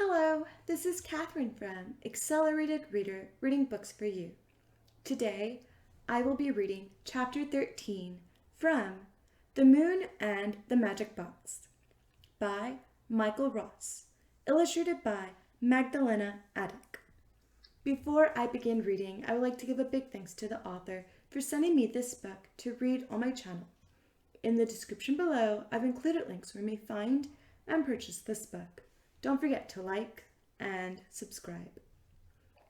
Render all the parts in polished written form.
Hello, this is Catherine from Accelerated Reader reading books for you. Today, I will be reading Chapter 13 from The Moon and the Magic Box by Michael Ross, illustrated by Magdalena Adic. Before I begin reading, I would like to give a big thanks to the author for sending me this book to read on my channel. In the description below, I've included links where you may find and purchase this book. Don't forget to like and subscribe.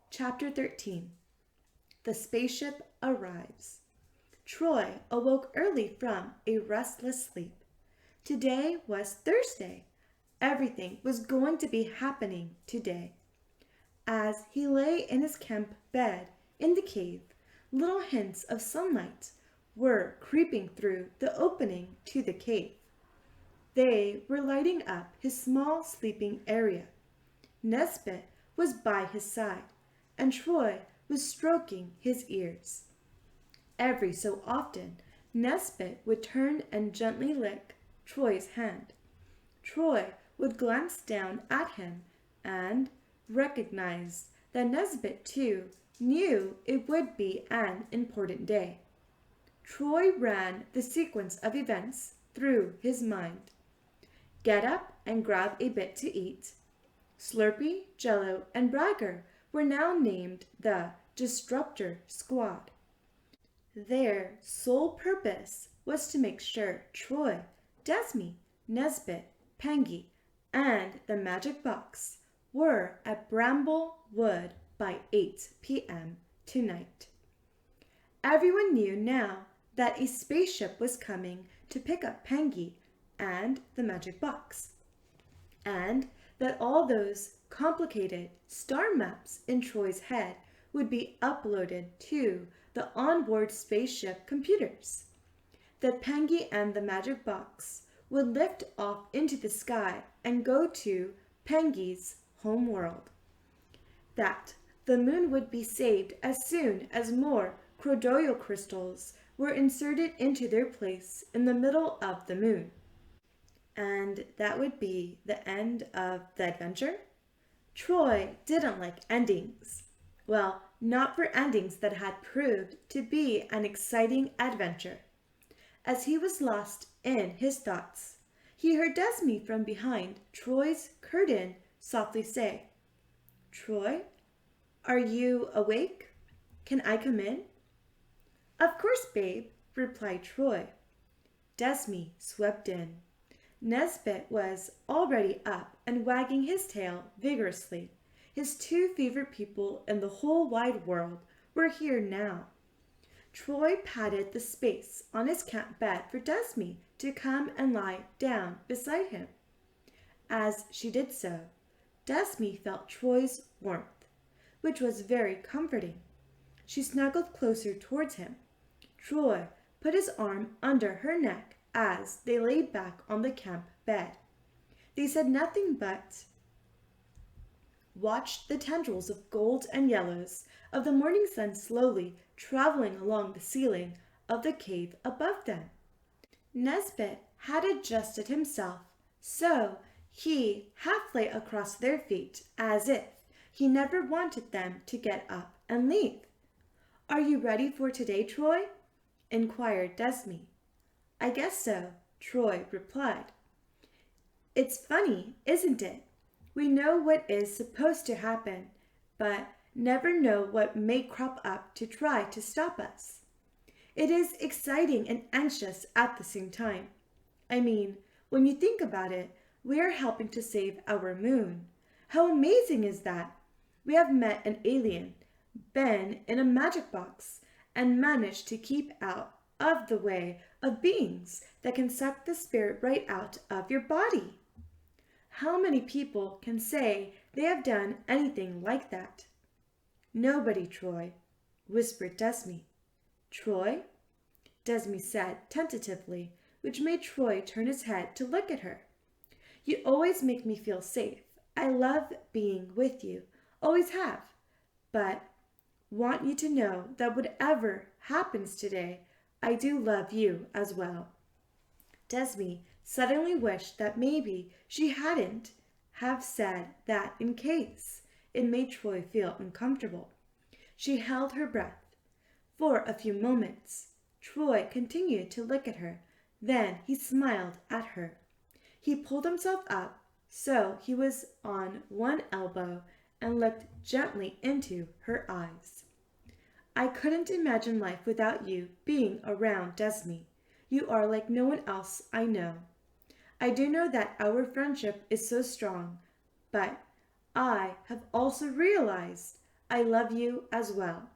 Chapter 13. The Spaceship Arrives. Troy awoke early from a restless sleep. Today was Thursday. Everything was going to be happening today. As he lay in his camp bed in the cave, little hints of sunlight were creeping through the opening to the cave. They were lighting up his small sleeping area. Nesbit was by his side, and Troy was stroking his ears. Every so often, Nesbit would turn and gently lick Troy's hand. Troy would glance down at him and recognize that Nesbit, too, knew it would be an important day. Troy ran the sequence of events through his mind. Get up and grab a bit to eat. Slurpee, Jello, and Bragger were now named the Disruptor Squad. Their sole purpose was to make sure Troy, Desmi, Nesbit, Pengy, and the Magic Box were at Bramble Wood by 8 p.m. tonight. Everyone knew now that a spaceship was coming to pick up Pengy and the Magic Box, and that all those complicated star maps in Troy's head would be uploaded to the onboard spaceship computers. That Pengy and the Magic Box would lift off into the sky and go to Pengy's home world. That the moon would be saved as soon as more Crodoyo crystals were inserted into their place in the middle of the moon. And that would be the end of the adventure. Troy didn't like endings. Well, not for endings that had proved to be an exciting adventure. As he was lost in his thoughts, he heard Desmi from behind Troy's curtain softly say, "Troy, are you awake? Can I come in?" "Of course, babe," replied Troy. Desmi swept in. Nesbit was already up and wagging his tail vigorously. His two favorite people in the whole wide world were here now. Troy patted the space on his camp bed for Desmi to come and lie down beside him. As she did so, Desmi felt Troy's warmth, which was very comforting. She snuggled closer towards him. Troy put his arm under her neck as they lay back on the camp bed. They said nothing but watched the tendrils of gold and yellows of the morning sun slowly traveling along the ceiling of the cave above them. Nesbit had adjusted himself so he half lay across their feet as if he never wanted them to get up and leave. "Are you ready for today, Troy?" inquired Desmi. "I guess so," Troy replied. "It's funny, isn't it? We know what is supposed to happen, but never know what may crop up to try to stop us. It is exciting and anxious at the same time. I mean, when you think about it, we are helping to save our moon. How amazing is that? We have met an alien, been in a magic box, and managed to keep out of the way of beings that can suck the spirit right out of your body. How many people can say they have done anything like that?" "Nobody, Troy," whispered Desmi. "Troy?" Desmi said tentatively, which made Troy turn his head to look at her. "You always make me feel safe. I love being with you, always have. But want you to know that whatever happens today, I do love you as well." Desmi suddenly wished that maybe she hadn't have said that in case it made Troy feel uncomfortable. She held her breath. For a few moments, Troy continued to look at her. Then he smiled at her. He pulled himself up so he was on one elbow and looked gently into her eyes. I couldn't imagine life without you being around, Desmi. You are like no one else I know. I do know that our friendship is so strong, but I have also realized I love you as well.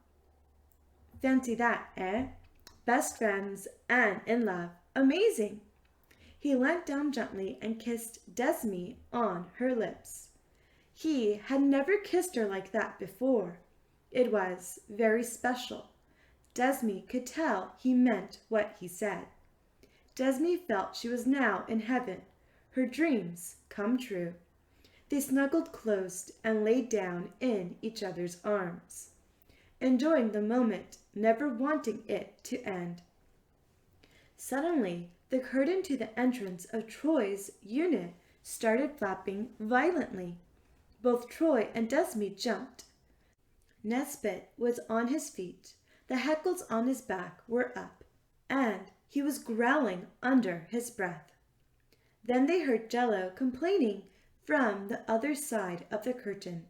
Fancy that, eh? Best friends and in love. Amazing! He leant down gently and kissed Desmi on her lips. He had never kissed her like that before. It was very special. Desmi could tell he meant what he said. Desmi felt she was now in heaven, her dreams come true. They snuggled close and laid down in each other's arms, enjoying the moment, never wanting it to end. Suddenly, the curtain to the entrance of Troy's unit started flapping violently. Both Troy and Desmi jumped. Nesbit was on his feet, the hackles on his back were up, and he was growling under his breath. Then they heard Jello complaining from the other side of the curtain.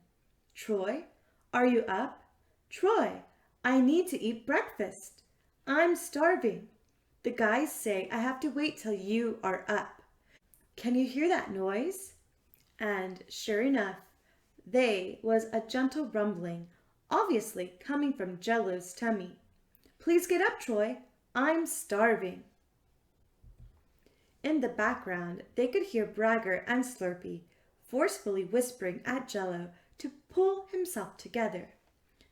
Troy, are you up? Troy, I need to eat breakfast. I'm starving. The guys say I have to wait till you are up. Can you hear that noise? And sure enough, there was a gentle rumbling, obviously coming from Jello's tummy. Please get up, Troy. I'm starving. In the background, they could hear Bragger and Slurpee forcefully whispering at Jello to pull himself together.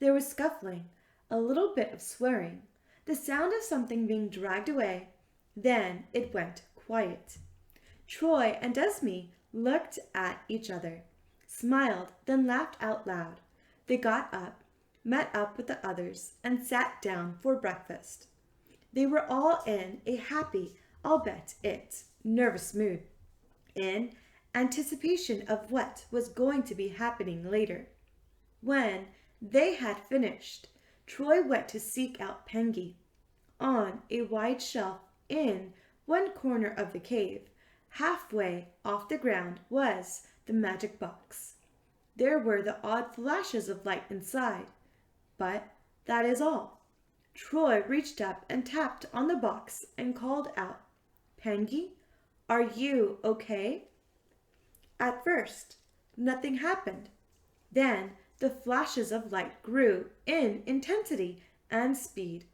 There was scuffling, a little bit of swearing, the sound of something being dragged away. Then it went quiet. Troy and Desmi looked at each other, smiled, then laughed out loud. They got up, met up with the others, and sat down for breakfast. They were all in a happy, albeit nervous mood, in anticipation of what was going to be happening later. When they had finished, Troy went to seek out Pengy. On a wide shelf in one corner of the cave, halfway off the ground, was the magic box. There were the odd flashes of light inside, but that is all. Troy reached up and tapped on the box and called out, Pengy, are you okay? At first, nothing happened. Then the flashes of light grew in intensity and speed.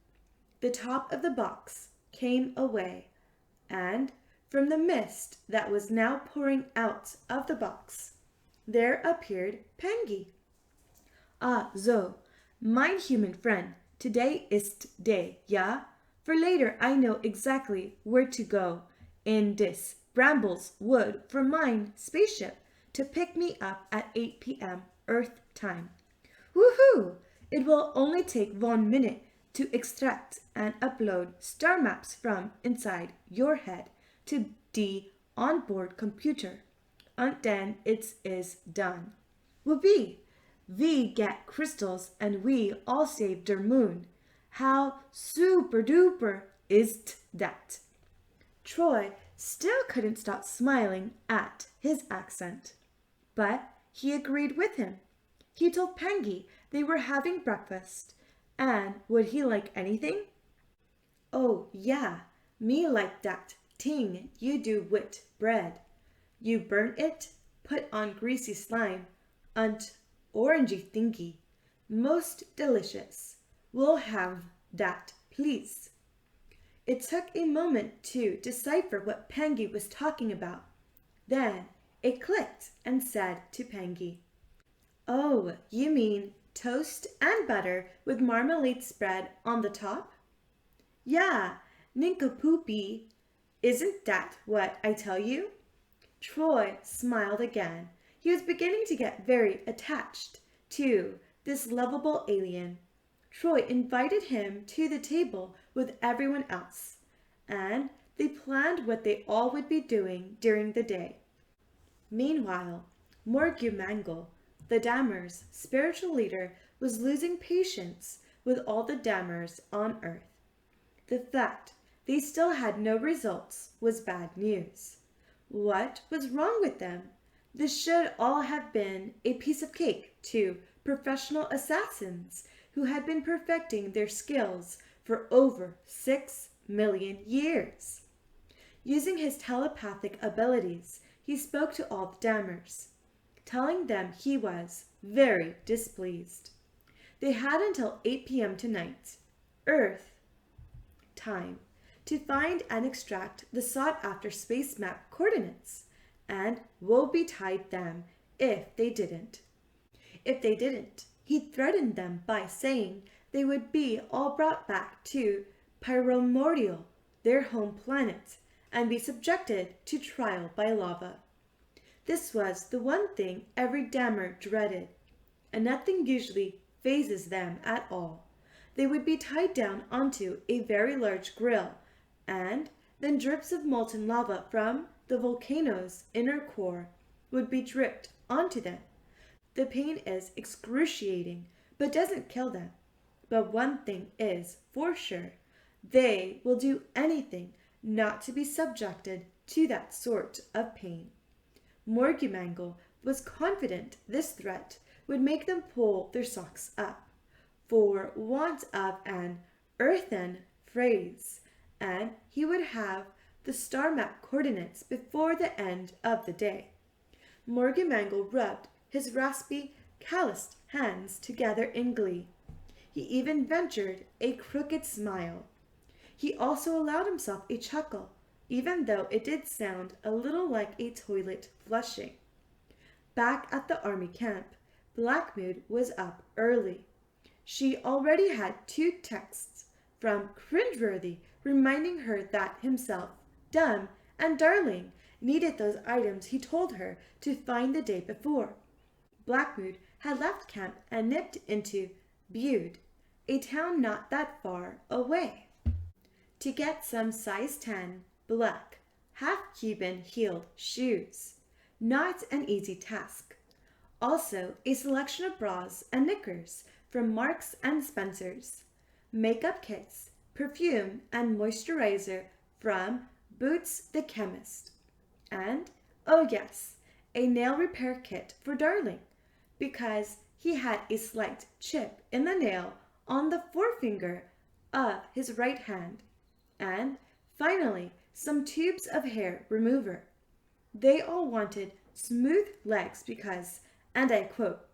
The top of the box came away, and from the mist that was now pouring out of the box, there appeared Pengy. Ah, so, mein human friend, today ist day, ja? For later I know exactly where to go in this Brambles Wood for mine spaceship to pick me up at 8 p.m. Earth time. Woohoo! It will only take 1 minute to extract and upload star maps from inside your head to the onboard computer. And then it is done. Whoopee! We get crystals and we all save der moon. How super duper is that? Troy still couldn't stop smiling at his accent, but he agreed with him. He told Pengy they were having breakfast, and would he like anything? Oh, yeah, me like that ting you do wit bread. You burn it, put on greasy slime, and orangey thingy. Most delicious. We'll have that, please. It took a moment to decipher what Pengy was talking about. Then it clicked and said to Pengy, Oh, you mean toast and butter with marmalade spread on the top? Yeah, nincompoopy. Isn't that what I tell you? Troy smiled again. He was beginning to get very attached to this lovable alien. Troy invited him to the table with everyone else, and they planned what they all would be doing during the day. Meanwhile, Morgumangle, the Dammers' spiritual leader, was losing patience with all the Dammers on Earth. The fact they still had no results was bad news. What was wrong with them? This should all have been a piece of cake to professional assassins who had been perfecting their skills for over 6 million years. Using his telepathic abilities, he spoke to all the Dammers, telling them he was very displeased. They had until 8 p.m. tonight, Earth time, to find and extract the sought-after space map coordinates, and woe betide them if they didn't. If they didn't, he threatened them by saying they would be all brought back to Pyromordial, their home planet, and be subjected to trial by lava. This was the one thing every Dammer dreaded, and nothing usually phases them at all. They would be tied down onto a very large grill, and then drips of molten lava from the volcano's inner core would be dripped onto them. The pain is excruciating, but doesn't kill them. But one thing is for sure, they will do anything not to be subjected to that sort of pain. Morgumangle was confident this threat would make them pull their socks up, for want of an earthen phrase, and he would have the star map coordinates before the end of the day. Morgumangle rubbed his raspy, calloused hands together in glee. He even ventured a crooked smile. He also allowed himself a chuckle, even though it did sound a little like a toilet flushing. Back at the army camp, Blackmood was up early. She already had 2 texts from Cringeworthy reminding her that himself, Dumb, and Darling needed those items he told her to find the day before. Blackmood had left camp and nipped into Bude, a town not that far away, to get some size 10 black, half-Cuban heeled shoes. Not an easy task. Also, a selection of bras and knickers from Marks and Spencer's, makeup kits, perfume and moisturizer from Boots the Chemist, and, oh yes, a nail repair kit for Darling, because he had a slight chip in the nail on the forefinger of his right hand, and finally some tubes of hair remover. They all wanted smooth legs because, and I quote,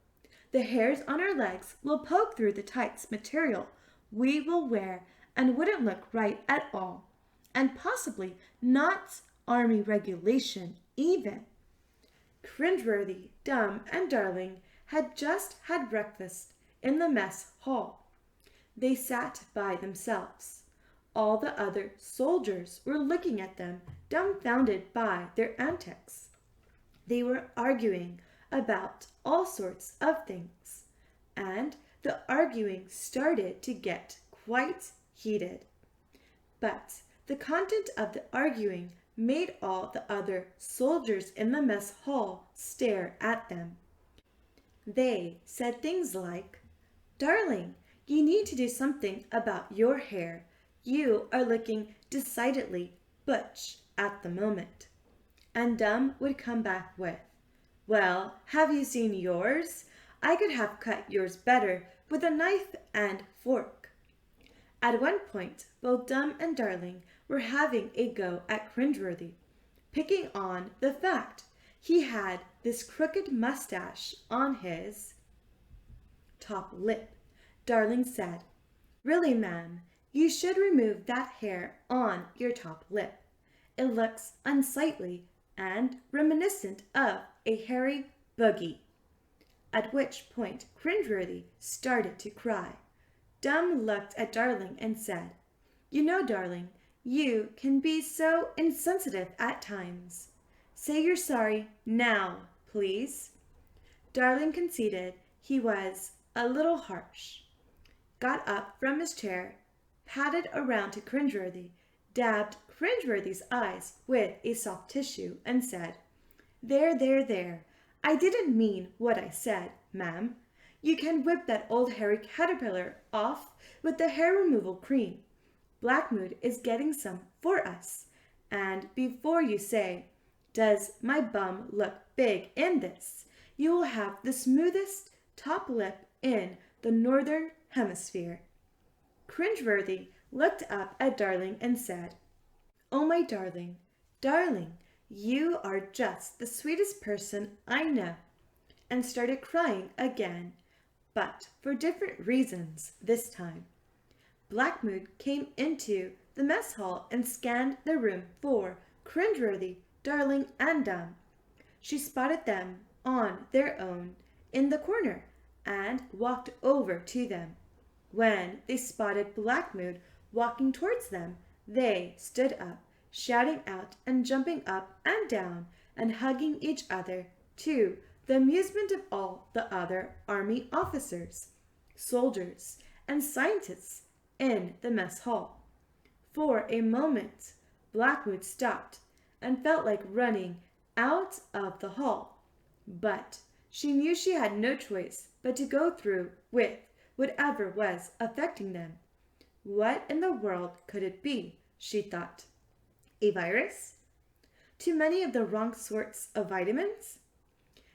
"The hairs on our legs will poke through the tights material we will wear and wouldn't look right at all, and possibly not army regulation even." Cringeworthy, Dumb, and Darling had just had breakfast in the mess hall. They sat by themselves. All the other soldiers were looking at them, dumbfounded by their antics. They were arguing about all sorts of things, and the arguing started to get quite heated. But the content of the arguing made all the other soldiers in the mess hall stare at them. They said things like, "Darling, you need to do something about your hair. You are looking decidedly butch at the moment." And Dumb would come back with, "Well, have you seen yours? I could have cut yours better with a knife and fork." At one point, both Dumb and Darling were having a go at Cringeworthy, picking on the fact he had this crooked mustache on his top lip. Darling said, "Really, ma'am, you should remove that hair on your top lip. It looks unsightly and reminiscent of a hairy boogie." At which point Cringeworthy started to cry. Dumb looked at Darling and said, "You know, Darling, you can be so insensitive at times. Say you're sorry now, please." Darling conceded he was a little harsh, got up from his chair, patted around to Cringeworthy, dabbed Cringeworthy's eyes with a soft tissue, and said, "There, there, there. I didn't mean what I said, ma'am. You can whip that old hairy caterpillar off with the hair removal cream. Blackmood is getting some for us. And before you say, does my bum look big in this, you will have the smoothest top lip in the northern hemisphere. Cringeworthy looked up at Darling and said, "Oh, my darling, darling, you are just the sweetest person I know," and started crying again, but for different reasons this time. Blackmood came into the mess hall and scanned the room for Cringeworthy, Darling, and Dumb. She spotted them on their own in the corner and walked over to them. When they spotted Blackmood walking towards them, they stood up, shouting out and jumping up and down and hugging each other, to the amusement of all the other army officers, soldiers, and scientists in the mess hall. For a moment, Blackmood stopped and felt like running out of the hall, but she knew she had no choice but to go through with whatever was affecting them. What in the world could it be, she thought. A virus? Too many of the wrong sorts of vitamins?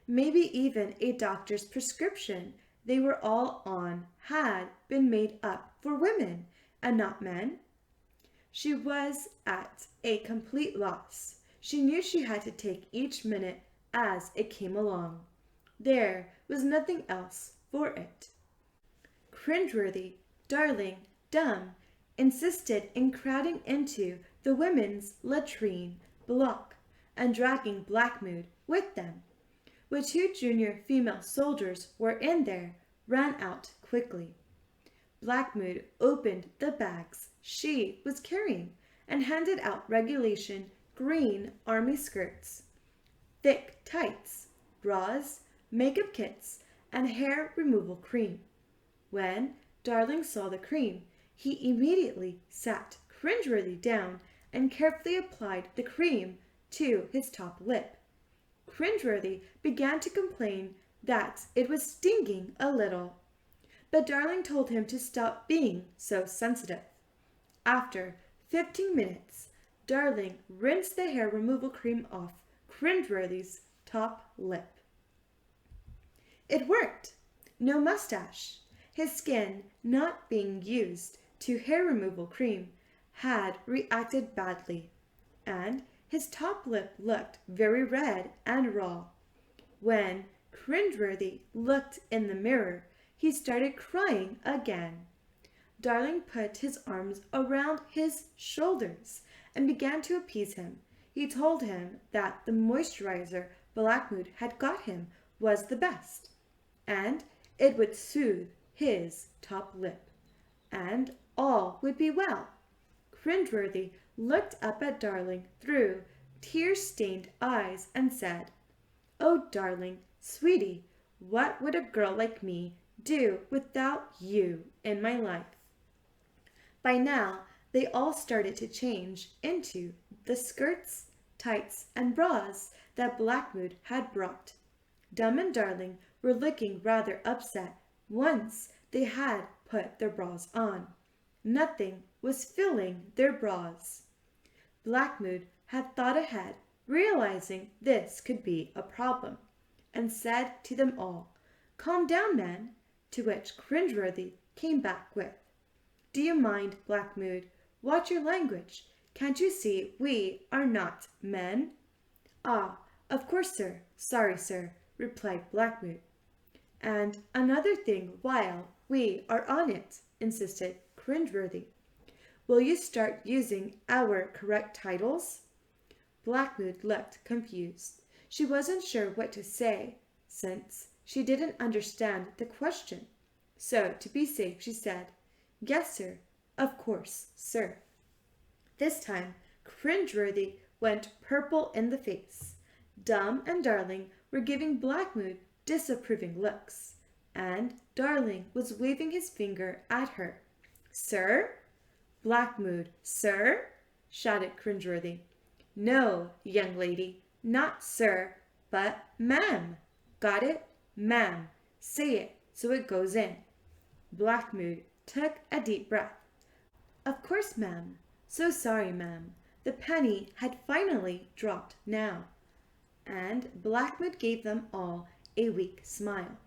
Maybe even a doctor's prescription they were all on had been made up for women and not men? She was at a complete loss. She knew she had to take each minute as it came along. There was nothing else for it. Cringeworthy, Darling, Dumb insisted in crowding into the women's latrine block and dragging Blackmood with them. When 2 junior female soldiers were in there, ran out quickly. Blackmood opened the bags she was carrying and handed out regulation green army skirts, thick tights, bras, makeup kits, and hair removal cream. When Darling saw the cream, he immediately sat Cringeworthy down and carefully applied the cream to his top lip. Cringeworthy began to complain that it was stinging a little, but Darling told him to stop being so sensitive. After 15 minutes, Darling rinsed the hair removal cream off Cringeworthy's top lip. It worked. No mustache. His skin, not being used to hair removal cream, had reacted badly, and his top lip looked very red and raw. When Cringeworthy looked in the mirror, he started crying again. Darling put his arms around his shoulders and began to appease him. He told him that the moisturizer Blackmood had got him was the best, and it would soothe his top lip, and all would be well. Cringeworthy looked up at Darling through tear-stained eyes and said, "Oh, Darling, sweetie, what would a girl like me do without you in my life?" By now, they all started to change into the skirts, tights, and bras that Blackmood had brought. Dumb and Darling were looking rather upset once they had put their bras on. Nothing was filling their bras. Blackmood had thought ahead, realizing this could be a problem, and said to them all, "Calm down, men," to which Cringeworthy came back with, "Do you mind, Blackmood? Watch your language. Can't you see we are not men?" "Ah, of course, sir. Sorry, sir," replied Blackmood. "And another thing while we are on it," insisted Cringeworthy. "Will you start using our correct titles?" Blackmood looked confused. She wasn't sure what to say, since she didn't understand the question. So, to be safe, she said, "Yes, sir. Of course, sir." This time, Cringeworthy went purple in the face. Dumb and Darling were giving Blackmood disapproving looks, and Darling was waving his finger at her. "Sir?" "Blackmood, sir?" shouted Cringeworthy. "No, young lady, not sir, but ma'am." Got it? Ma'am. Say it so it goes in. Blackmood took a deep breath. Of course, ma'am. So sorry, ma'am. The penny had finally dropped now. And Blackmood gave them all a weak smile.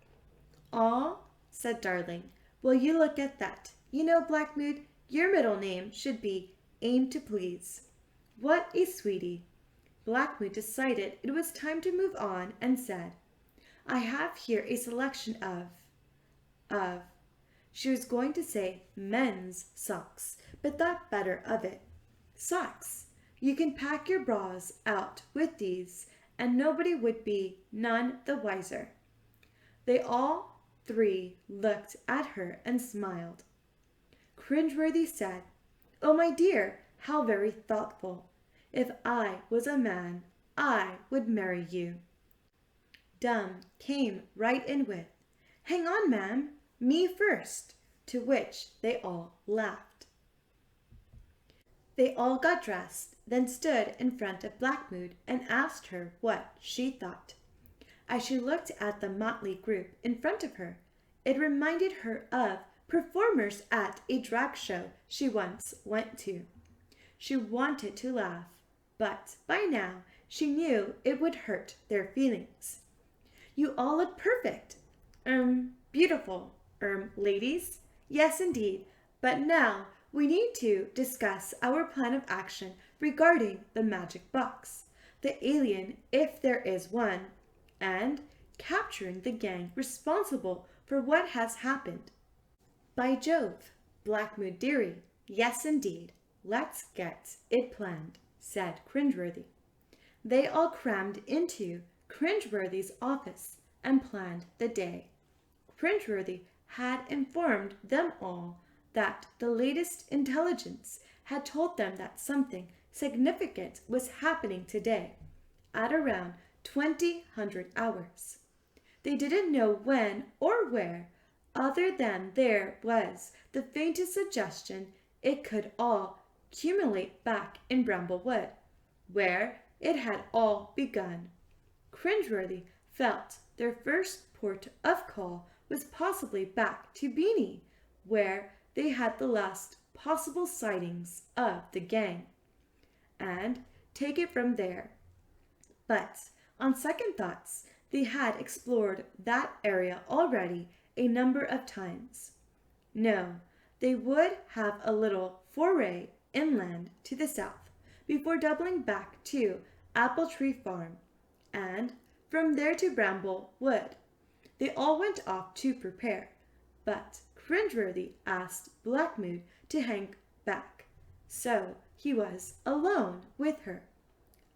"Aw," said Darling. "Will you look at that? You know, Blackmood, your middle name should be Aim to Please." What a sweetie! Blackmood decided it was time to move on and said, "I have here a selection of," she was going to say men's socks, but thought better of it. "Socks. You can pack your bras out with these, and nobody would be none the wiser." They all three looked at her and smiled. Cringeworthy said, "Oh, my dear, how very thoughtful. If I was a man, I would marry you." Dumb came right in with, "Hang on, ma'am, me first," to which they all laughed. They all got dressed, then stood in front of Blackmood and asked her what she thought. As she looked at the motley group in front of her, it reminded her of performers at a drag show she once went to. She wanted to laugh, but by now she knew it would hurt their feelings. "You all look perfect. Beautiful. Ladies? Yes, indeed. But now we need to discuss our plan of action regarding the magic box, the alien if there is one, and capturing the gang responsible for what has happened." "By Jove, Blackmood dearie, yes indeed. Let's get it planned," said Cringeworthy. They all crammed into Cringeworthy's office and planned the day. Cringeworthy had informed them all that the latest intelligence had told them that something significant was happening today at around 2000 hours. They didn't know when or where, other than there was the faintest suggestion it could all accumulate back in Bramblewood, where it had all begun. Cringeworthy felt their first port of call was possibly back to Beanie, where they had the last possible sightings of the gang, and take it from there. But on second thoughts, they had explored that area already a number of times. No, they would have a little foray inland to the south before doubling back to Apple Tree Farm, and from there to Bramble Wood. They all went off to prepare, but Cringeworthy asked Blackmood to hang back, so he was alone with her.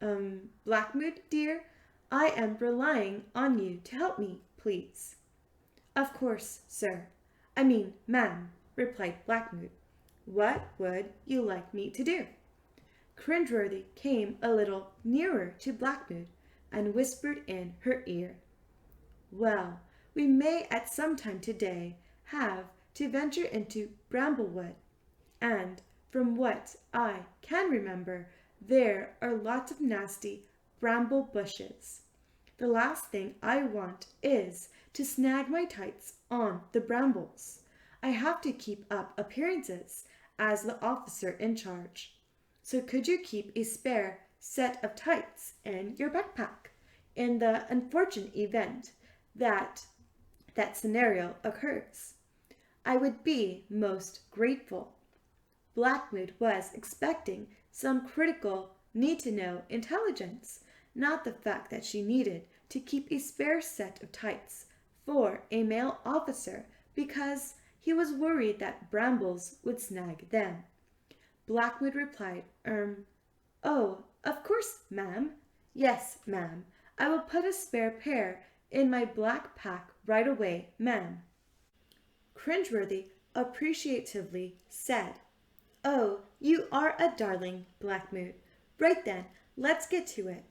Blackmood, dear, I am relying on you to help me, please." "Of course, sir. Ma'am," replied Blackmood. "What would you like me to do?" Cringeworthy came a little nearer to Blackmood and whispered in her ear, "Well, we may at some time today have to venture into Bramblewood, and from what I can remember, there are lots of nasty bramble bushes. The last thing I want is to snag my tights on the brambles. I have to keep up appearances as the officer in charge. So could you keep a spare set of tights in your backpack in the unfortunate event that that scenario occurs? I would be most grateful." Blackmood was expecting some critical need-to-know intelligence, not the fact that she needed to keep a spare set of tights for a male officer because he was worried that brambles would snag them. Blackmood replied, "Oh, of course, ma'am. Yes, ma'am. I will put a spare pair in my black pack right away, ma'am." Cringeworthy appreciatively said, "Oh, you are a darling, Blackmood. Right then, let's get to it."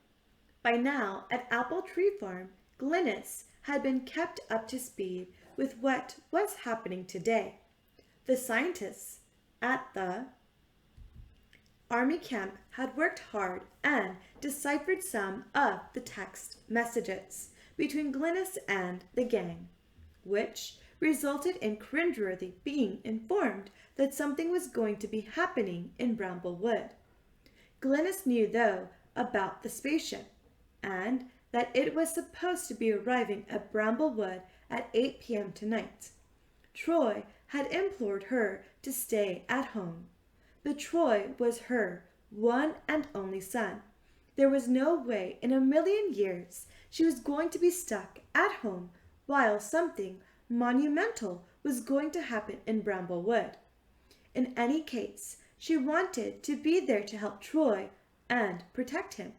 By now, at Apple Tree Farm, Glynis had been kept up to speed with what was happening today. The scientists at the Army camp had worked hard and deciphered some of the text messages between Glynis and the gang, which resulted in Cringeworthy being informed that something was going to be happening in Bramblewood. Glynis knew, though, about the spaceship, and that it was supposed to be arriving at Bramblewood at 8 p.m. tonight. Troy had implored her to stay at home, but Troy was her one and only son. There was no way in a million years she was going to be stuck at home while something monumental was going to happen in Bramblewood. In any case, she wanted to be there to help Troy and protect him,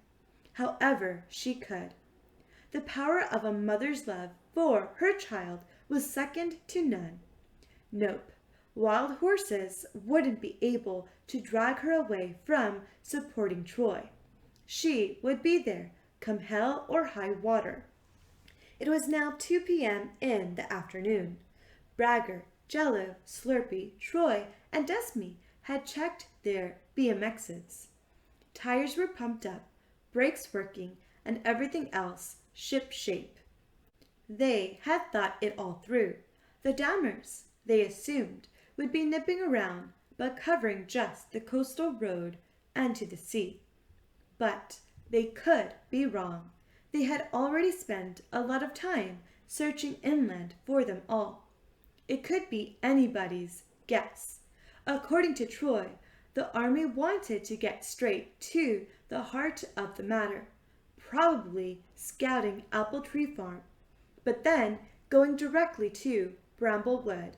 however she could. The power of a mother's love for her child was second to none. Nope, wild horses wouldn't be able to drag her away from supporting Troy. She would be there, come hell or high water. It was now 2 p.m. in the afternoon. Bragger, Jello, Slurpee, Troy, and Desme had checked their BMXs. Tires were pumped up, brakes working, and everything else ship-shape. They had thought it all through. The dammers, they assumed, would be nipping around, but covering just the coastal road and to the sea. But they could be wrong. They had already spent a lot of time searching inland for them all. It could be anybody's guess. According to Troy, the army wanted to get straight to the heart of the matter, probably scouting Apple Tree Farm, but then going directly to Bramblewood.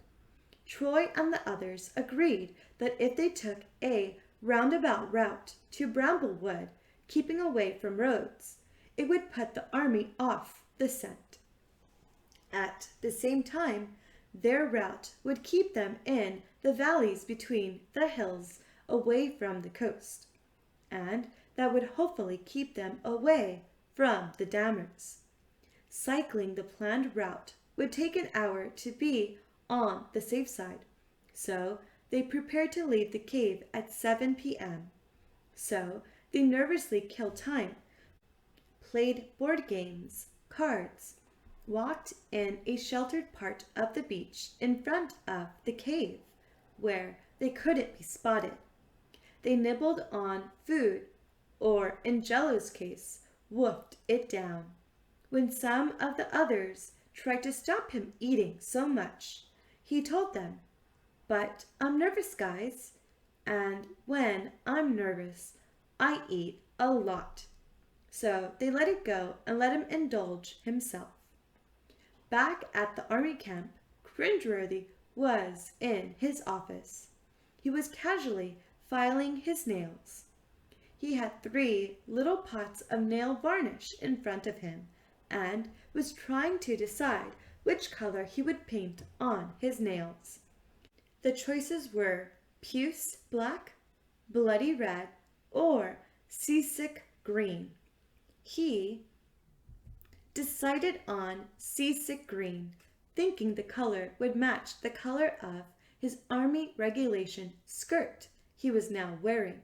Troy and the others agreed that if they took a roundabout route to Bramblewood, keeping away from roads, it would put the army off the scent. At the same time, their route would keep them in the valleys between the hills away from the coast, and that would hopefully keep them away from the dammers. Cycling the planned route would take an hour to be on the safe side, so they prepared to leave the cave at 7 p.m. So they nervously killed time, played board games, cards, walked in a sheltered part of the beach in front of the cave, where they couldn't be spotted. They nibbled on food, or in Jello's case, wolfed it down. When some of the others tried to stop him eating so much, he told them, "But I'm nervous, guys, and when I'm nervous, I eat a lot." So they let it go and let him indulge himself. Back at the army camp, Cringeworthy was in his office. He was casually filing his nails. He had 3 little pots of nail varnish in front of him and was trying to decide which color he would paint on his nails. The choices were puce black, bloody red, or seasick green. He decided on seasick green, thinking the color would match the color of his army regulation skirt he was now wearing.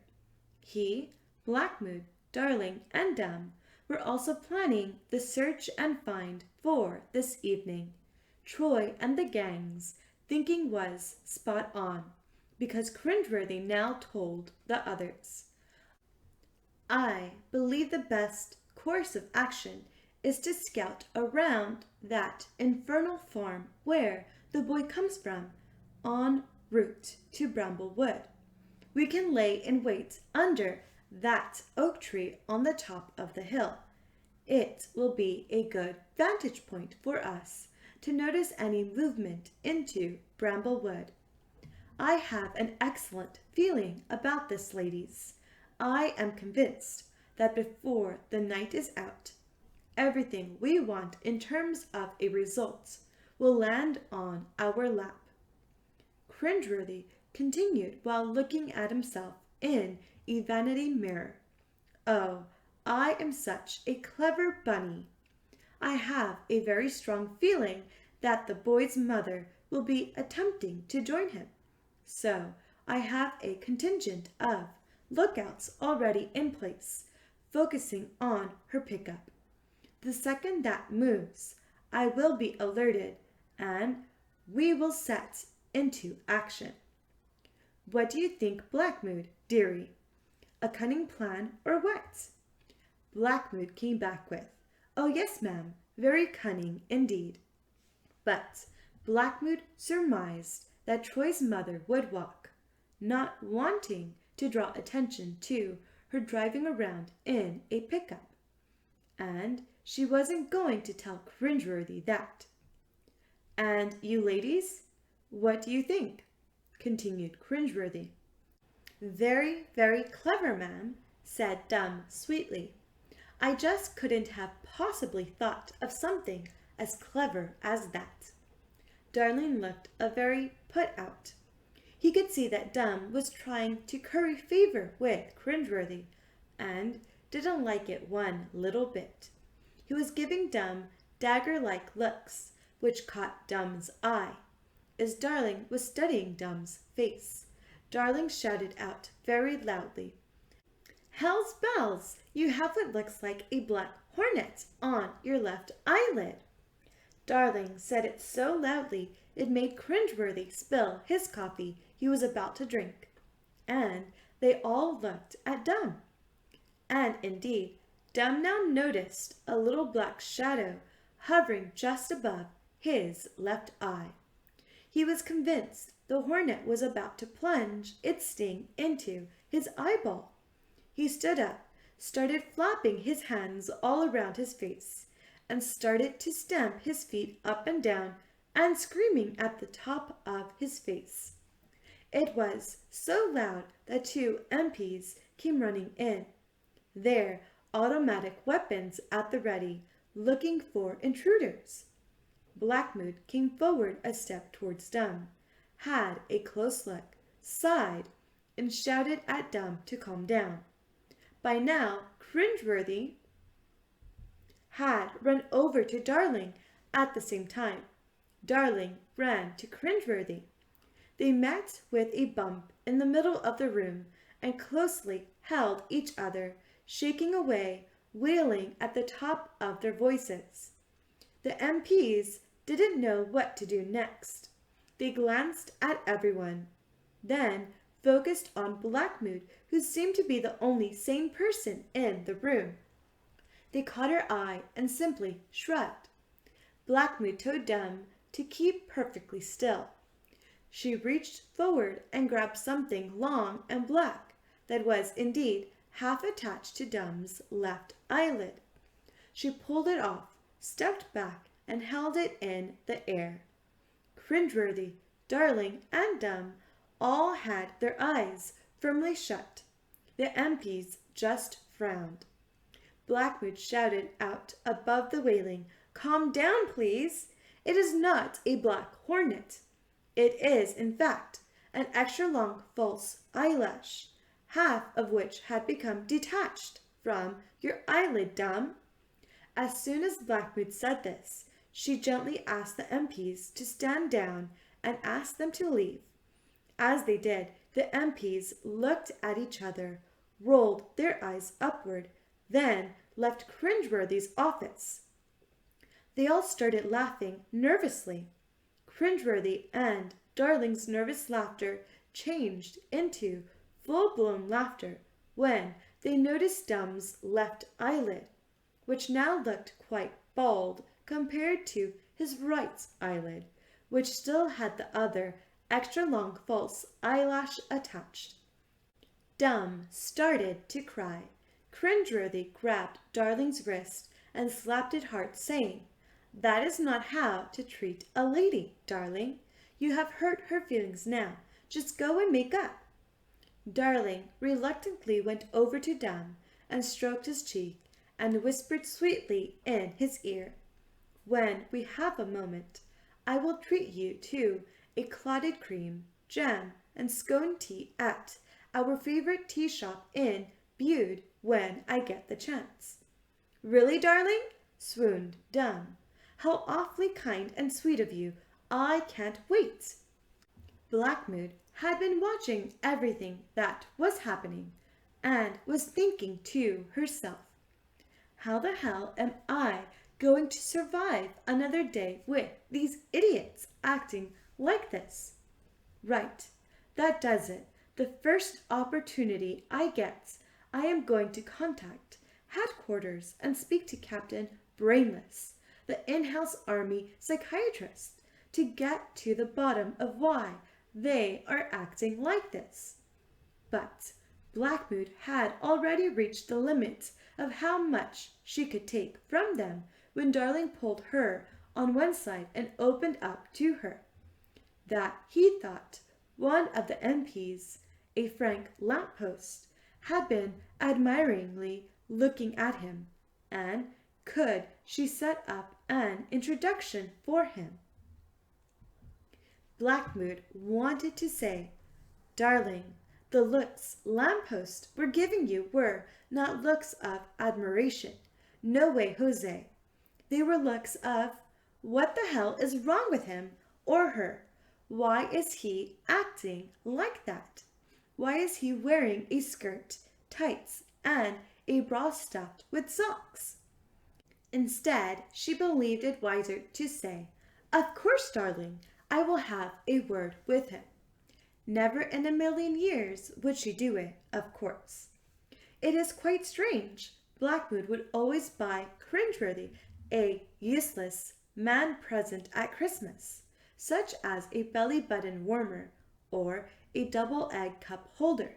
He, Blackmood, Darling, and Dumb were also planning the search and find for this evening. Troy and the gang's thinking was spot on, because Cringeworthy now told the others, "I believe the best course of action is to scout around that infernal farm where the boy comes from, en route to Bramblewood. We can lay in wait under that oak tree on the top of the hill. It will be a good vantage point for us to notice any movement into Bramblewood. I have an excellent feeling about this, ladies. I am convinced that before the night is out, everything we want in terms of a result will land on our lap." Cringeworthy continued while looking at himself in a vanity mirror. "Oh, I am such a clever bunny. I have a very strong feeling that the boy's mother will be attempting to join him, so I have a contingent of lookouts already in place, focusing on her pickup. The second that moves, I will be alerted, and we will set into action. What do you think, Blackmood, dearie? A cunning plan or what? Blackmood came back with, "Oh yes, ma'am, very cunning indeed." But Blackmood surmised that Troy's mother would walk, not wanting to draw attention to her driving around in a pickup. And she wasn't going to tell Cringeworthy that. "And you ladies, what do you think?" continued Cringeworthy. "Very, very clever, ma'am," said Dumb sweetly. "I just couldn't have possibly thought of something as clever as that." Darling looked a very put out. He could see that Dumb was trying to curry favor with Cringeworthy, and didn't like it one little bit. He was giving Dumb dagger-like looks, which caught Dumb's eye. As Darling was studying Dumb's face, Darling shouted out very loudly, "Hell's bells! You have what looks like a black hornet on your left eyelid." Darling said it so loudly it made Cringeworthy spill his coffee he was about to drink, and they all looked at Dumb. And indeed, Dumb now noticed a little black shadow hovering just above his left eye. He was convinced the hornet was about to plunge its sting into his eyeball. He stood up, started flapping his hands all around his face, and started to stamp his feet up and down and screaming at the top of his face. It was so loud that 2 MPs came running in, their automatic weapons at the ready, looking for intruders. Blackmood came forward a step towards Dumb, had a close look, sighed, and shouted at Dumb to calm down. By now, Cringeworthy had run over to Darling at the same time. Darling ran to Cringeworthy. They met with a bump in the middle of the room and closely held each other, shaking away, wailing at the top of their voices. The MPs didn't know what to do next. They glanced at everyone, then focused on Blackmood, who seemed to be the only sane person in the room. They caught her eye and simply shrugged. Blackmood told Dumb to keep perfectly still. She reached forward and grabbed something long and black that was indeed half attached to Dumb's left eyelid. She pulled it off, stepped back, and held it in the air. Cringeworthy, Darling, and Dumb all had their eyes firmly shut. The MPs just frowned. Blackmood shouted out above the wailing, "Calm down, please. It is not a black hornet. It is, in fact, an extra-long false eyelash, half of which had become detached from your eyelid, Dumb." As soon as Blackmood said this, she gently asked the MPs to stand down and asked them to leave. As they did, the MPs looked at each other, rolled their eyes upward, then left Cringeworthy's office. They all started laughing nervously. Cringeworthy and Darling's nervous laughter changed into full-blown laughter when they noticed Dumb's left eyelid, which now looked quite bald compared to his right eyelid, which still had the other extra-long false eyelash attached. Dumb started to cry. Cringeworthy grabbed Darling's wrist and slapped it hard, saying, "That is not how to treat a lady, Darling. You have hurt her feelings now. Just go and make up." Darling reluctantly went over to Dumb and stroked his cheek and whispered sweetly in his ear, "When we have a moment, I will treat you to a clotted cream, jam, and scone tea at our favorite tea shop in Bude when I get the chance." "Really, Darling?" swooned Dumb. "How awfully kind and sweet of you. I can't wait." Blackmood had been watching everything that was happening and was thinking to herself, "How the hell am I going to survive another day with these idiots acting like this? Right, that does it. The first opportunity I get, I am going to contact headquarters and speak to Captain Brainless, the in-house army psychiatrist, to get to the bottom of why they are acting like this. But Blackmood had already reached the limit of how much she could take from them when Darling pulled her on one side and opened up to her that he thought one of the MPs, a Frank lamppost, had been admiringly looking at him, and could she set up an introduction for him? Blackmood wanted to say, "Darling, the looks lamppost were giving you were not looks of admiration. No way, Jose. They were looks of, what the hell is wrong with him or her? Why is he acting like that? Why is he wearing a skirt, tights, and a bra stuffed with socks?" Instead, she believed it wiser to say, "Of course, darling, I will have a word with him." Never in a million years would she do it, of course. It is quite strange. Blackmood would always buy Cringeworthy a useless man present at Christmas, such as a belly-button warmer or a double-egg cup holder.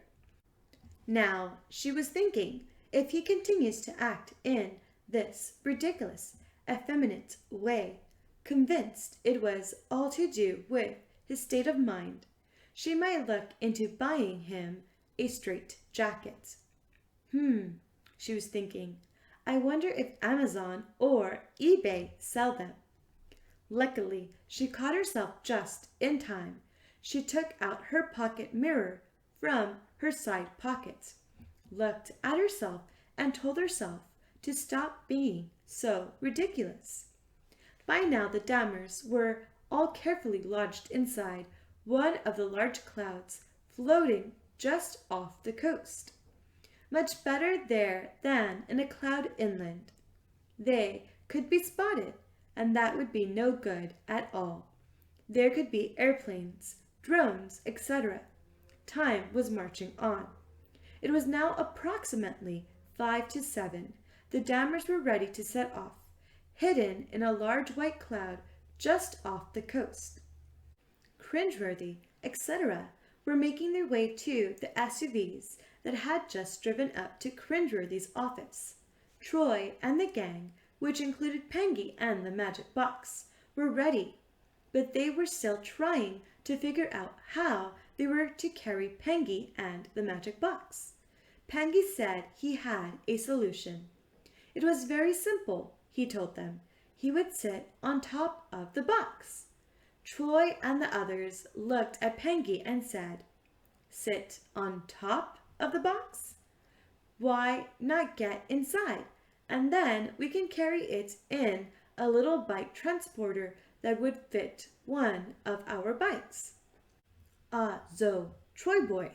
Now, she was thinking, if he continues to act in this ridiculous, effeminate way, convinced it was all to do with his state of mind, she might look into buying him a straight jacket. She was thinking, I wonder if Amazon or eBay sell them. Luckily, she caught herself just in time. She took out her pocket mirror from her side pocket, looked at herself, and told herself to stop being so ridiculous. By now the Dammers were all carefully lodged inside one of the large clouds floating just off the coast. Much better there than in a cloud inland. They could be spotted, and that would be no good at all. There could be airplanes, drones, etc. Time was marching on. It was now approximately 5 to 7. The Dammers were ready to set off, hidden in a large white cloud just off the coast. Cringeworthy, etc. were making their way to the SUVs that had just driven up to Cringeworthy's office. Troy and the gang, which included Pengy and the magic box, were ready, but they were still trying to figure out how they were to carry Pengy and the magic box. Pengy said he had a solution. It was very simple, he told them. He would sit on top of the box. Troy and the others looked at Pengy and said, "Sit on top of the box? Why not get inside, and then we can carry it in a little bike transporter that would fit one of our bikes." "Ah, zo, Troy boy."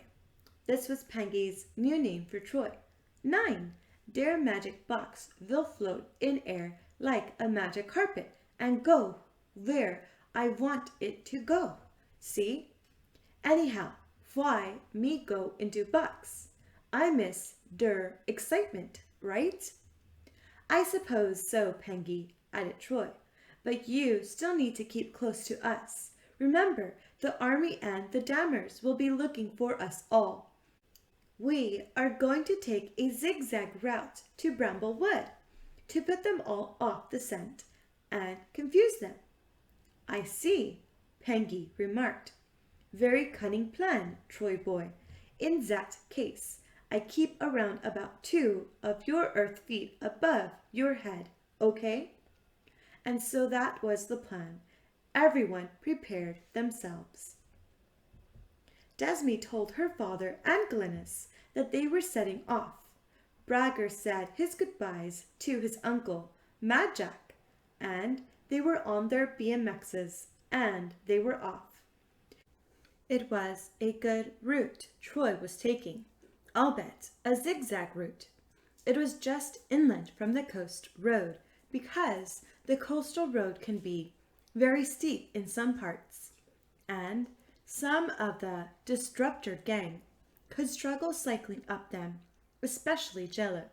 This was Pengy's new name for Troy. "9. Der magic box will float in air like a magic carpet and go where I want it to go. See? Anyhow, why me go into box? I miss der excitement, right?" "I suppose so, Pengy," added Troy, "but you still need to keep close to us. Remember, the army and the Dammers will be looking for us all. We are going to take a zigzag route to Bramblewood to put them all off the scent and confuse them." "I see," Pengy remarked. "Very cunning plan, Troy boy. In that case, I keep around about 2 of your earth feet above your head, okay?" And so that was the plan. Everyone prepared themselves. Desme told her father and Glynis that they were setting off. Bragger said his goodbyes to his uncle, Mad Jack, and they were on their BMXs, and they were off. It was a good route Troy was taking. I'll bet a zigzag route. It was just inland from the coast road because the coastal road can be very steep in some parts, and some of the disruptor gang could struggle cycling up them, especially Jello.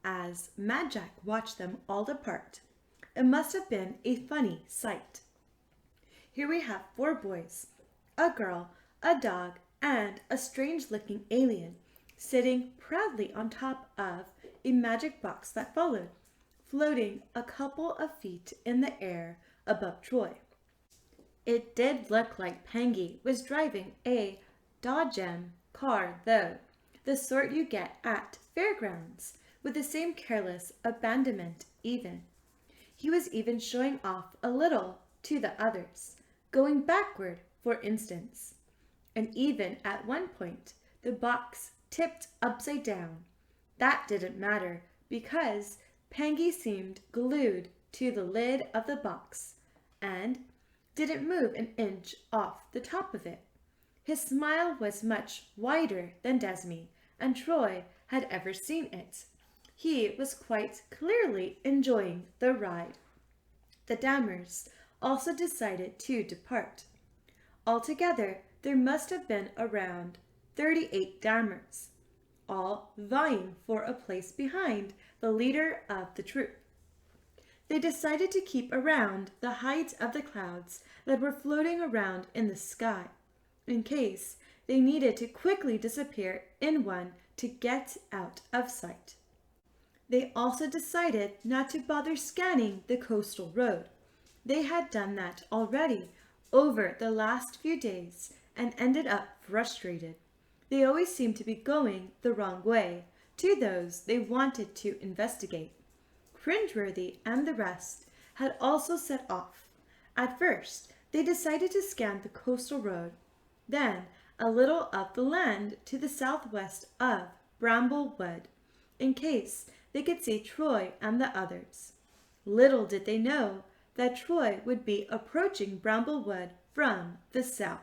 As Mad Jack watched them all depart, it must have been a funny sight. Here we have 4 boys, a girl, a dog, and a strange-looking alien sitting proudly on top of a magic box that followed, floating a couple of feet in the air above Troy. It did look like Pengy was driving a Dodgem car, though, the sort you get at fairgrounds, with the same careless abandonment even. He was even showing off a little to the others, going backward, for instance. And even at one point, the box tipped upside down. That didn't matter because Pengy seemed glued to the lid of the box and didn't move an inch off the top of it. His smile was much wider than Desmi and Troy had ever seen it. He was quite clearly enjoying the ride. The Dammers also decided to depart. Altogether, there must have been around 38 Dammers, all vying for a place behind the leader of the troop. They decided to keep around the height of the clouds that were floating around in the sky, in case they needed to quickly disappear in one to get out of sight. They also decided not to bother scanning the coastal road. They had done that already over the last few days and ended up frustrated. They always seemed to be going the wrong way to those they wanted to investigate. Cringeworthy and the rest had also set off. At first, they decided to scan the coastal road, then a little of the land to the southwest of Bramblewood, in case they could see Troy and the others. Little did they know that Troy would be approaching Bramblewood from the south.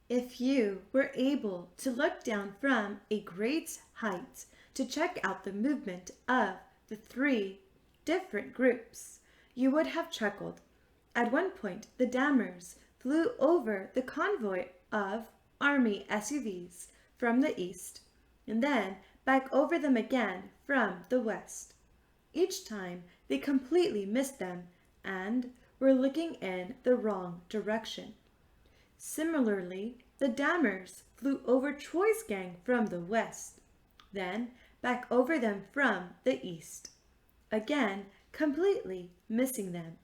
If you were able to look down from a great height to check out the movement of the 3 different groups, you would have chuckled. At one point, the Dammers flew over the convoy of army SUVs from the east, and then back over them again from the west. Each time, they completely missed them and were looking in the wrong direction. Similarly, the Dammers flew over Troy's gang from the west, then back over them from the east, again completely missing them.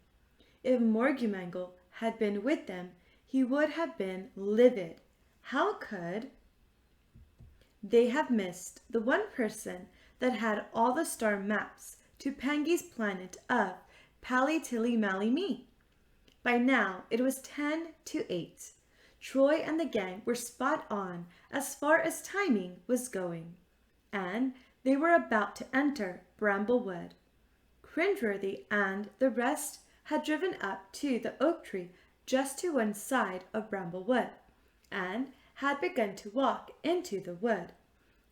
If Morgumangle had been with them, he would have been livid. How could they have missed the one person that had all the star maps to Pengy's planet of Pally-Tilly-Mally-Me? By now, it was 10 to 8. Troy and the gang were spot on as far as timing was going, and they were about to enter Bramblewood. Cringeworthy and the rest had driven up to the oak tree just to one side of Bramblewood, and had begun to walk into the wood.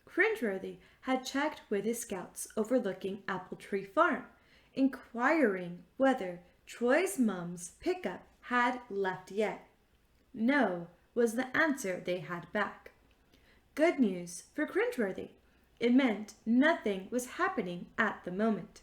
Cringeworthy had checked with his scouts overlooking Apple Tree Farm, inquiring whether Troy's mom's pickup had left yet. No, was the answer they had back. Good news for Cringeworthy. It meant nothing was happening at the moment.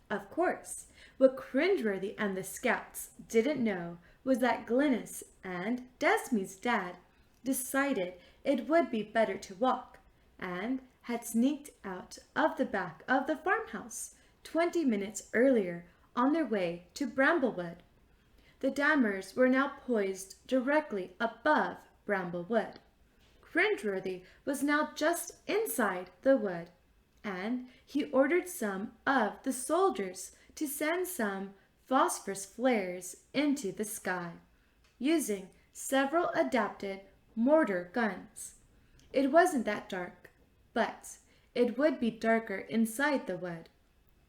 Of course, what Cringeworthy and the scouts didn't know was that Glynis and Desmi's dad decided it would be better to walk, and had sneaked out of the back of the farmhouse 20 minutes earlier on their way to Bramblewood. The Dammers were now poised directly above Bramblewood. Cringeworthy was now just inside the wood, and he ordered some of the soldiers to send some phosphorus flares into the sky, using several adapted mortar guns. It wasn't that dark, but it would be darker inside the wood,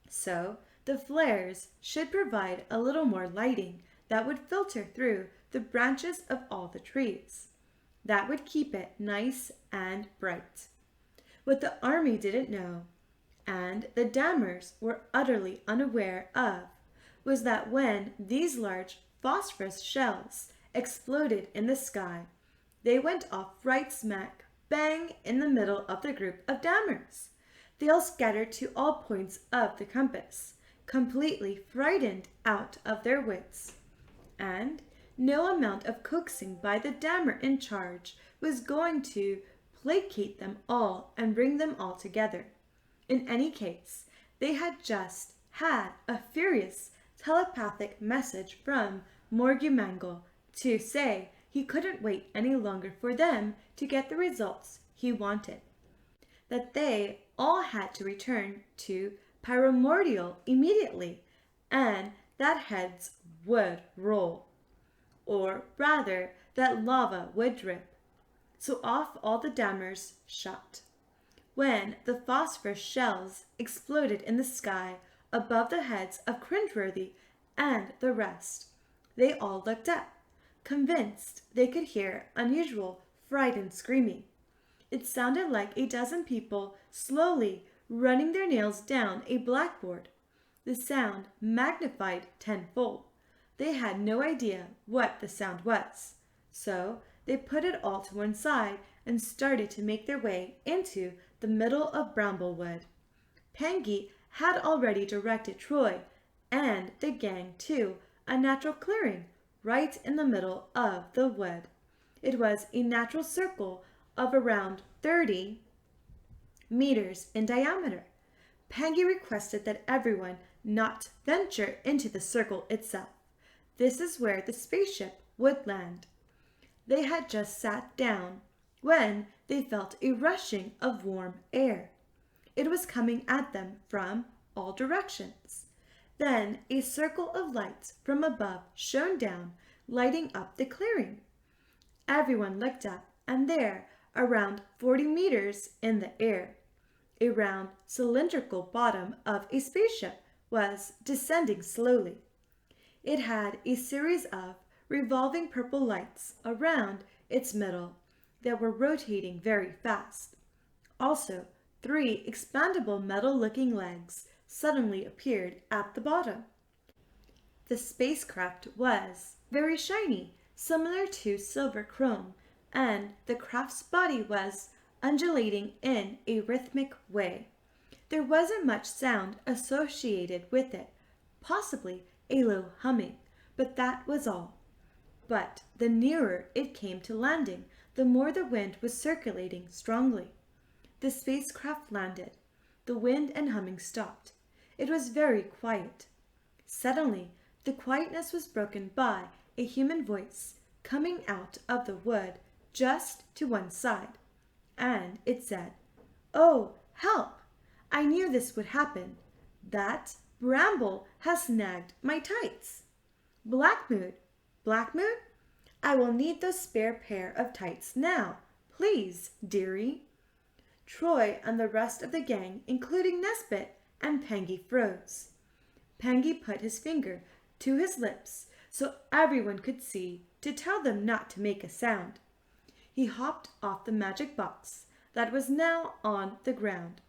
so the flares should provide a little more lighting that would filter through the branches of all the trees. That would keep it nice and bright. What the army didn't know, and the dammers were utterly unaware of was that when these large phosphorus shells exploded in the sky, they went off right smack bang in the middle of the group of dammers. They all scattered to all points of the compass, completely frightened out of their wits. And no amount of coaxing by the dammer in charge was going to placate them all and bring them all together. In any case, they had just had a furious telepathic message from Morgumangle to say he couldn't wait any longer for them to get the results he wanted, that they all had to return to Pyromordial immediately, and that heads would roll, or rather that lava would drip. So off all the dammers shot. When the phosphorus shells exploded in the sky above the heads of Cringeworthy and the rest, they all looked up, convinced they could hear unusual frightened screaming. It sounded like a dozen people slowly running their nails down a blackboard, the sound magnified tenfold. They had no idea what the sound was, so they put it all to one side and started to make their way into the middle of Bramblewood. Pangy had already directed Troy and the gang to a natural clearing right in the middle of the wood. It was a natural circle of around 30 meters in diameter. Pangy requested that everyone not venture into the circle itself. This is where the spaceship would land. They had just sat down when they felt a rushing of warm air. It was coming at them from all directions. Then a circle of lights from above shone down, lighting up the clearing. Everyone looked up, and there, around 40 meters in the air, a round cylindrical bottom of a spaceship was descending slowly. It had a series of revolving purple lights around its middle that were rotating very fast. Also, 3 expandable metal-looking legs suddenly appeared at the bottom. The spacecraft was very shiny, similar to silver chrome, and the craft's body was undulating in a rhythmic way. There wasn't much sound associated with it, possibly a low humming, but that was all. But the nearer it came to landing, the more the wind was circulating strongly. The spacecraft landed. The wind and humming stopped. It was very quiet. Suddenly, the quietness was broken by a human voice coming out of the wood just to one side, and it said, "Oh, help! I knew this would happen. That bramble has snagged my tights. Blackmood, Blackmood, I will need those spare pair of tights now. Please, dearie." Troy and the rest of the gang, including Nesbit and Pangy, froze. Pangy put his finger to his lips so everyone could see to tell them not to make a sound. He hopped off the magic box that was now on the ground,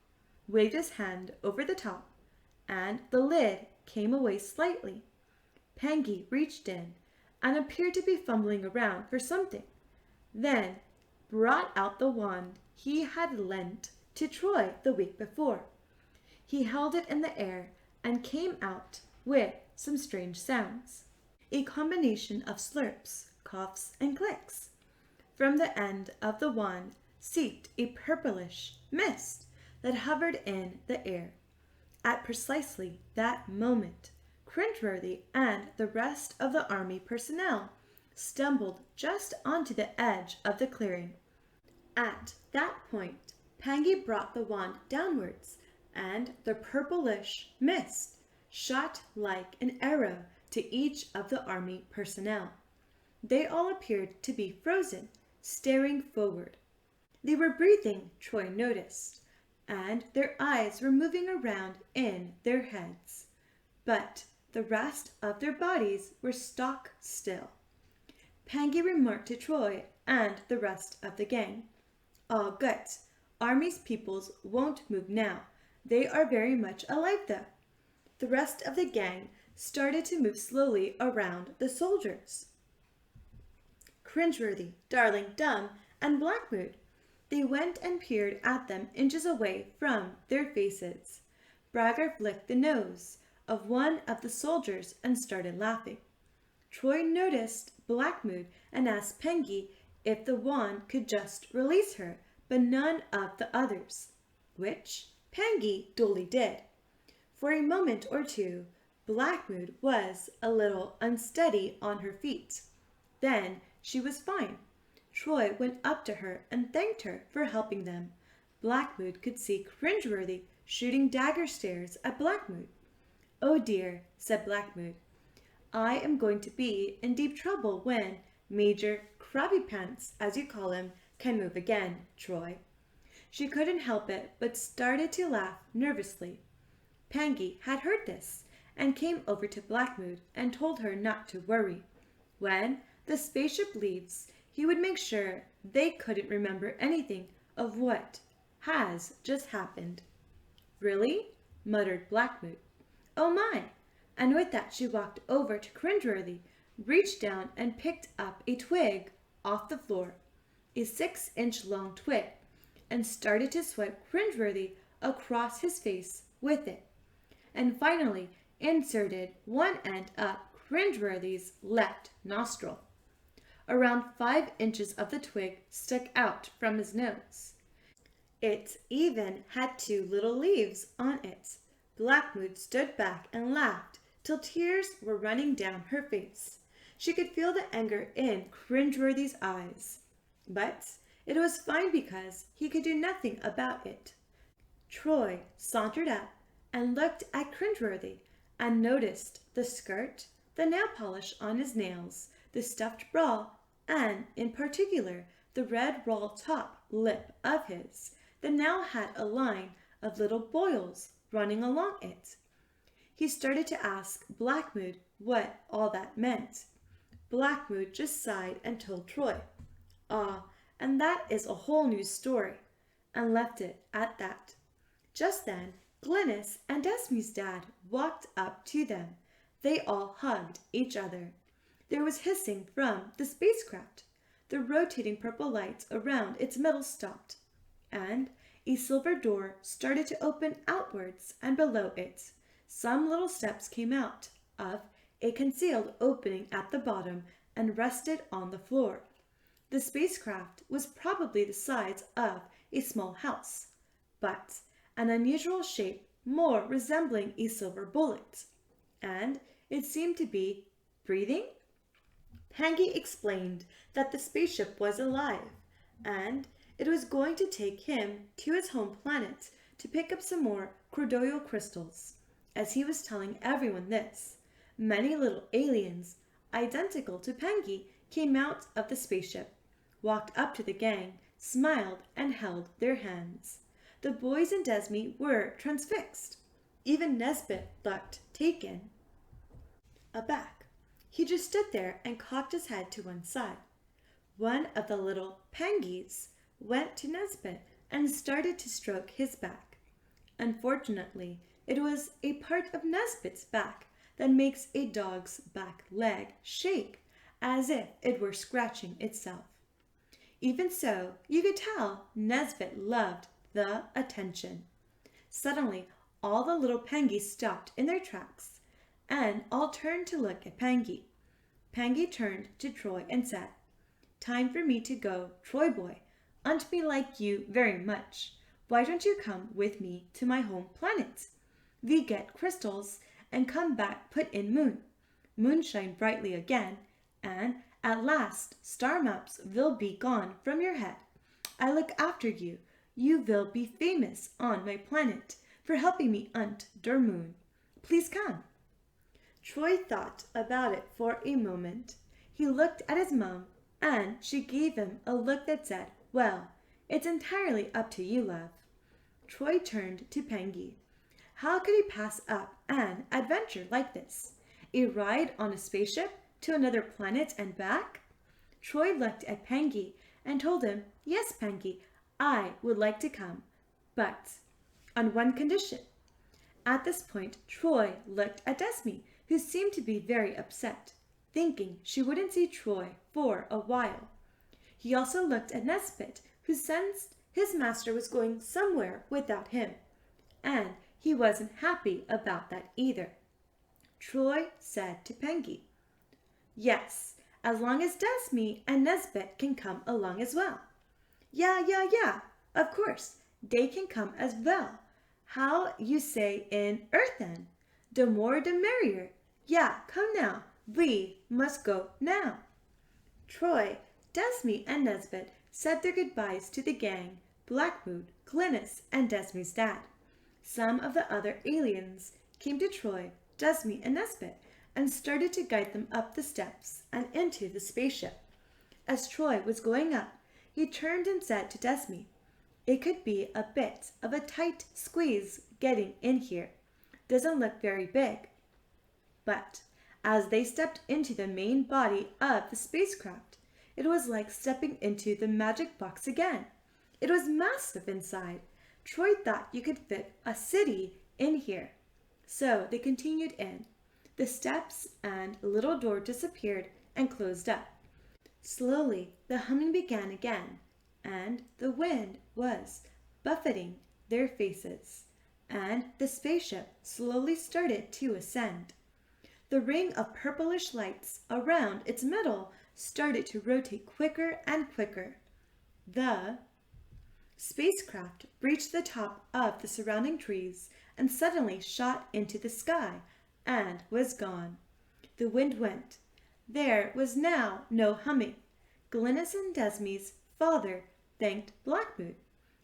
waved his hand over the top, and the lid came away slightly. Pangy reached in and appeared to be fumbling around for something, then brought out the wand he had lent to Troy the week before. He held it in the air and came out with some strange sounds, a combination of slurps, coughs, and clicks. From the end of the wand seeped a purplish mist that hovered in the air. At precisely that moment, Cringeworthy and the rest of the army personnel stumbled just onto the edge of the clearing. At that point, Pangy brought the wand downwards, and the purplish mist shot like an arrow to each of the army personnel. They all appeared to be frozen, staring forward. They were breathing, Troy noticed, and their eyes were moving around in their heads. But the rest of their bodies were stock still. Pangy remarked to Troy and the rest of the gang, "All good. Army's peoples won't move now, They are very much alive though. The rest of the gang started to move slowly around the soldiers. Cringeworthy, Darling, Dumb, and Blackmood. They went and peered at them inches away from their faces. Braggart licked the nose of one of the soldiers and started laughing. Troy noticed Blackmood and asked Pengy if the wand could just release her, but none of the others, which Pengy duly did. For a moment or two, Blackmood was a little unsteady on her feet. Then she was fine. Troy went up to her and thanked her for helping them. Blackmood could see Cringeworthy shooting dagger stares at Blackmood. "Oh dear," said Blackmood. "I am going to be in deep trouble when Major Krabby Pants, as you call him, can move again, Troy." She couldn't help it but started to laugh nervously. Pengy had heard this and came over to Blackmood and told her not to worry. When the spaceship leaves, he would make sure they couldn't remember anything of what has just happened. "Really?" muttered Blackmood. "Oh my!" And with that she walked over to Cringeworthy, reached down and picked up a twig off the floor, a 6-inch long twig, and started to swipe Cringeworthy across his face with it, and finally inserted one end up Cringeworthy's left nostril. Around 5 inches of the twig stuck out from his nose. It even had 2 little leaves on it. Blackmood stood back and laughed till tears were running down her face. She could feel the anger in Cringeworthy's eyes, but it was fine because he could do nothing about it. Troy sauntered up and looked at Cringeworthy and noticed the skirt, the nail polish on his nails, the stuffed bra, and, in particular, the red raw top lip of his that now had a line of little boils running along it. He started to ask Blackmood what all that meant. Blackmood just sighed and told Troy, "Ah, and that is a whole new story," and left it at that. Just then, Glynis and Esme's dad walked up to them. They all hugged each other. There was hissing from the spacecraft. The rotating purple lights around its middle stopped, and a silver door started to open outwards, and below it, some little steps came out of a concealed opening at the bottom and rested on the floor. The spacecraft was probably the size of a small house, but an unusual shape more resembling a silver bullet, and it seemed to be breathing. Pengy explained that the spaceship was alive, and it was going to take him to his home planet to pick up some more cordoidal crystals. As he was telling everyone this, many little aliens, identical to Pengy, came out of the spaceship, walked up to the gang, smiled, and held their hands. The boys and Desme were transfixed. Even Nesbit looked taken aback. He just stood there and cocked his head to one side. One of the little Pengys went to Nesbit and started to stroke his back. Unfortunately, it was a part of Nesbit's back that makes a dog's back leg shake as if it were scratching itself. Even so, you could tell Nesbit loved the attention. Suddenly, all the little Pengys stopped in their tracks, and all turned to look at Pengy. Pengy turned to Troy and said, "Time for me to go, Troy boy. Aunt me like you very much. Why don't you come with me to my home planet? We get crystals and come back put in moon. Moon shine brightly again, and at last star maps will be gone from your head. I look after you. You will be famous on my planet for helping me hunt der moon. Please come." Troy thought about it for a moment. He looked at his mom, and she gave him a look that said, "Well, it's entirely up to you, love." Troy turned to Pengy. How could he pass up an adventure like this? A ride on a spaceship to another planet and back? Troy looked at Pengy and told him, "Yes, Pengy, I would like to come, but on one condition. At this point, Troy looked at Desmi, who seemed to be very upset, thinking she wouldn't see Troy for a while. He also looked at Nesbit, who sensed his master was going somewhere without him, and he wasn't happy about that either. Troy said to Pengy, "Yes, as long as Desmi and Nesbit can come along as well." Yeah, of course, they can come as well. How you say in Earth then? The more the merrier. Yeah, come now, we must go now. Troy, Desmi, and Nesbit said their goodbyes to the gang, Blackmood, Glynis, and Desmi's dad. Some of the other aliens came to Troy, Desmi, and Nesbit and started to guide them up the steps and into the spaceship. As Troy was going up, he turned and said to Desmi, "It could be a bit of a tight squeeze getting in here. Doesn't look very big." But as they stepped into the main body of the spacecraft, it was like stepping into the magic box again. It was massive inside. Troy thought you could fit a city in here. So they continued in. The steps and a little door disappeared and closed up. Slowly, the humming began again, and the wind was buffeting their faces, and the spaceship slowly started to ascend. The ring of purplish lights around its middle started to rotate quicker and quicker. The spacecraft reached the top of the surrounding trees and suddenly shot into the sky and was gone. The wind went. There was now no humming. Glynis and Desmi's father thanked Blackmood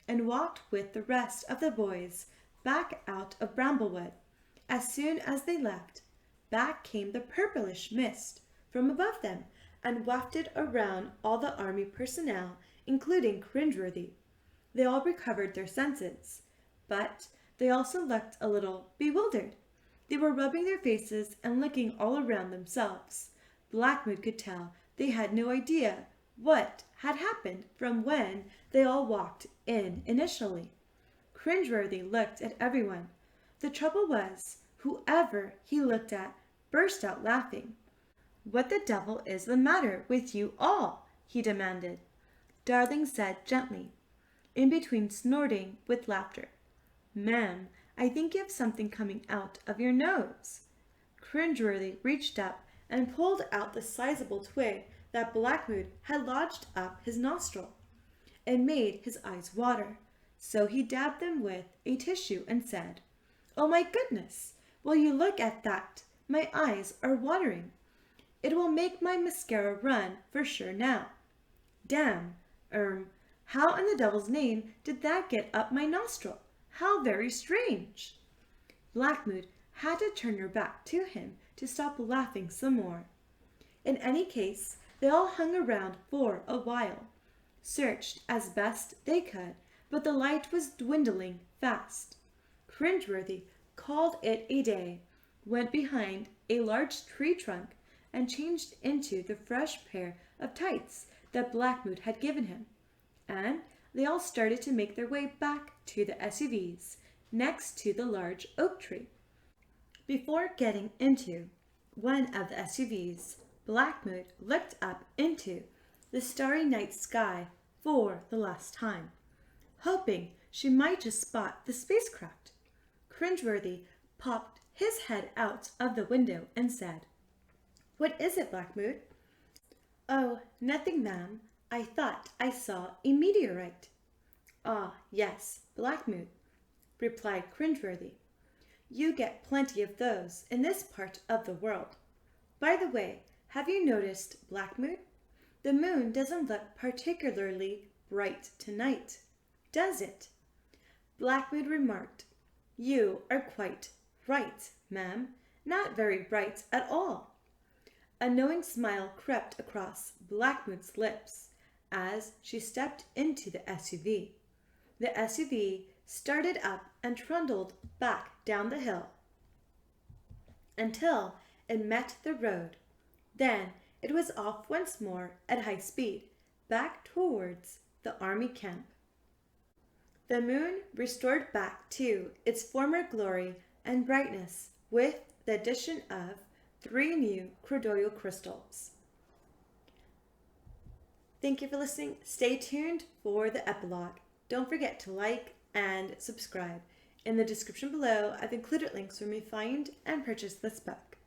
and walked with the rest of the boys back out of Bramblewood. As soon as they left, back came the purplish mist from above them and wafted around all the army personnel, including Cringeworthy. They all recovered their senses, but they also looked a little bewildered. They were rubbing their faces and looking all around themselves. Blackmood could tell they had no idea what had happened from when they all walked in initially. Cringeworthy looked at everyone. The trouble was, whoever he looked at burst out laughing. "What the devil is the matter with you all?" he demanded. Darling said gently, in between snorting with laughter, "Ma'am, I think you have something coming out of your nose." Cringeworthy reached up and pulled out the sizable twig that Blackmood had lodged up his nostril. It made his eyes water, so he dabbed them with a tissue and said, "Oh my goodness, will you look at that? My eyes are watering. It will make my mascara run for sure now. Damn, how in the devil's name did that get up my nostril? How very strange." Blackmood had to turn her back to him to stop laughing some more. In any case, they all hung around for a while, searched as best they could, but the light was dwindling fast. Cringeworthy called it a day, went behind a large tree trunk, and changed into the fresh pair of tights that Blackmood had given him, and they all started to make their way back to the SUVs next to the large oak tree. Before getting into one of the SUVs, Blackmood looked up into the starry night sky for the last time, hoping she might just spot the spacecraft. Cringeworthy popped his head out of the window and said, "What is it, Blackmood?" "Oh, nothing, ma'am. I thought I saw a meteorite." "Ah, yes, Blackmood," replied Cringeworthy. "You get plenty of those in this part of the world. By the way, have you noticed, Blackmood? The moon doesn't look particularly bright tonight, does it?" Blackmood remarked, "You are quite right, ma'am. Not very bright at all." A knowing smile crept across Blackmood's lips as she stepped into the SUV. The SUV started up and trundled back down the hill until it met the road. Then it was off once more at high speed, back towards the army camp. The moon restored back to its former glory and brightness with the addition of 3 new chrodoidal crystals. Thank you for listening. Stay tuned for the epilogue. Don't forget to like and subscribe. In the description below, I've included links where you may find and purchase this book.